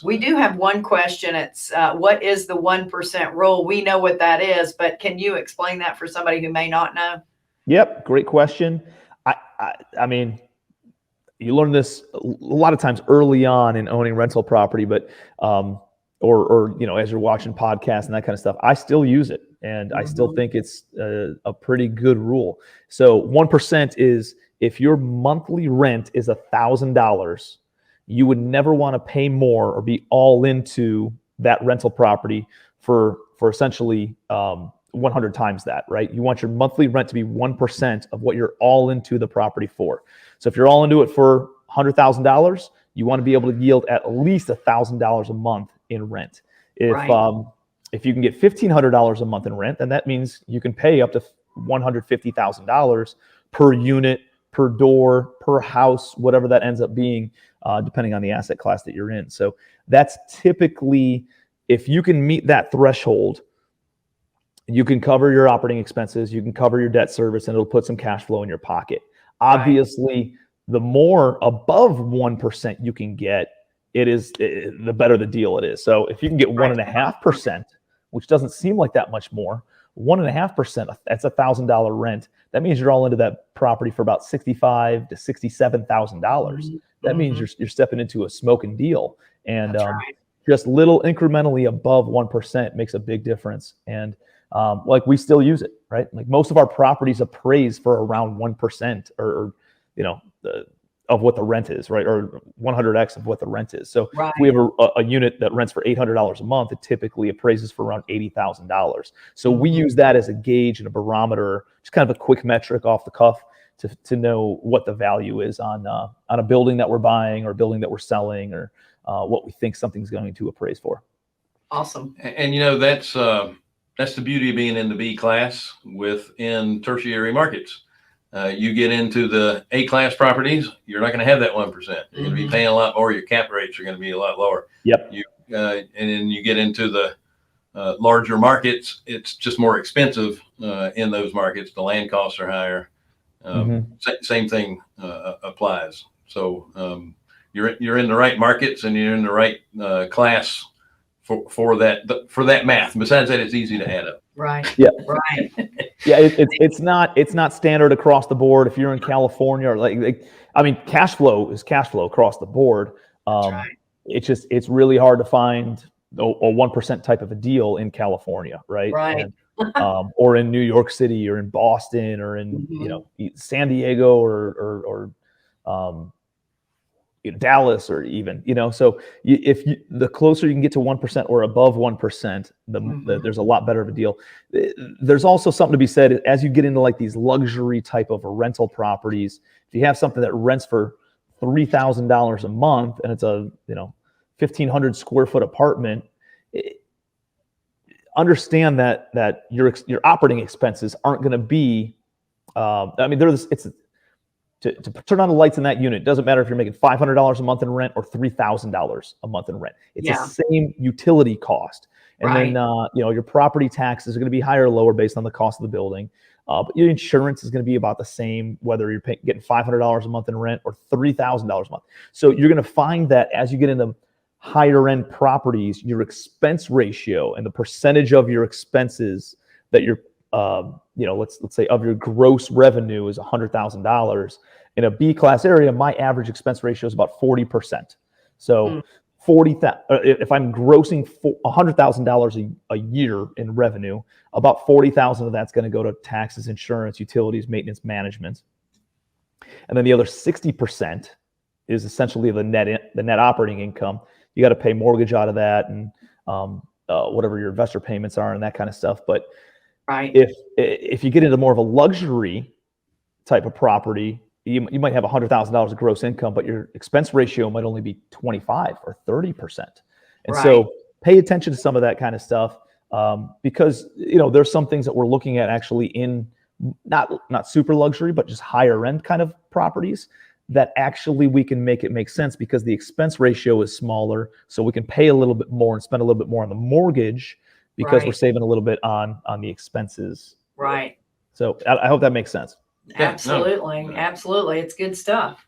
We do have one question. It's what is the 1% rule? We know what that is, but can you explain that for somebody who may not know? Yep, great question. I mean, you learn this a lot of times early on in owning rental property, but or as you're watching podcasts and that kind of stuff, I still use it, and I still think it's a pretty good rule. So 1% is if your monthly rent is $1,000, you would never want to pay more or be all into that rental property for essentially 100 times that, right? You want your monthly rent to be 1% of what you're all into the property for. So if you're all into it for $100,000, you want to be able to yield at least $1,000 a month in rent. If you can get $1,500 a month in rent, then that means you can pay up to $150,000 per unit, per door, per house, whatever that ends up being, depending on the asset class that you're in. So that's typically, if you can meet that threshold, you can cover your operating expenses, you can cover your debt service, and it'll put some cash flow in your pocket. Obviously, the more above 1% you can get, the better the deal it is. So if you can get 1.5%, which doesn't seem like that much more, 1.5%, that's $1,000 rent. That means you're all into that property for about $65,000 to $67,000. That means you're stepping into a smoking deal, and just little incrementally above 1% makes a big difference. And like we still use it, right? Like most of our properties appraise for around 1% or of what the rent is, right? Or 100x of what the rent is. So if we have a unit that rents for $800 a month, it typically appraises for around $80,000. So we use that as a gauge and a barometer, just kind of a quick metric off the cuff to know what the value is on a building that we're buying or a building that we're selling, or what we think something's going to appraise for. Awesome. And that's the beauty of being in the B class within tertiary markets. You get into the A class properties, you're not going to have that 1%. You're going to be paying a lot more. Your cap rates are going to be a lot lower. Yep. And then you get into the larger markets, it's just more expensive in those markets. The land costs are higher. Same thing applies. So you're in the right markets, and you're in the right class for that math. Besides that, it's easy to add up. Right. Yeah. Right. Yeah. It's not standard across the board. If you're in California, or cash flow is cash flow across the board. It's really hard to find a 1% type of a deal in California, right? Right. And, or in New York City, or in Boston, or in San Diego, or Dallas, or even so the closer you can get to 1% or above 1%, there's a lot better of a deal. There's also something to be said as you get into like these luxury type of rental properties. If you have something that rents for $3,000 a month and it's a 1,500 square foot apartment, understand that your operating expenses aren't going to be to turn on the lights in that unit. It doesn't matter if you're making $500 a month in rent or $3,000 a month in rent. It's the same utility cost. And then, your property taxes are going to be higher or lower based on the cost of the building. But your insurance is going to be about the same, whether you're getting $500 a month in rent or $3,000 a month. So you're going to find that as you get into higher end properties, your expense ratio and the percentage of your expenses that you're let's say of your gross revenue is $100,000. In a B class area, my average expense ratio is about 40%. So if I'm grossing $100,000 a year in revenue, about $40,000 of that's going to go to taxes, insurance, utilities, maintenance, management. And then the other 60% is essentially the net operating income. You got to pay mortgage out of that, and whatever your investor payments are and that kind of stuff. But if you get into more of a luxury type of property, you might have $100,000 of gross income, but your expense ratio might only be 25 or 30%. And so pay attention to some of that kind of stuff, because there's some things that we're looking at actually in not super luxury, but just higher end kind of properties that actually we can make it make sense because the expense ratio is smaller. So we can pay a little bit more and spend a little bit more on the mortgage because we're saving a little bit on the expenses. Right. So I hope that makes sense. Absolutely. Absolutely. It's good stuff.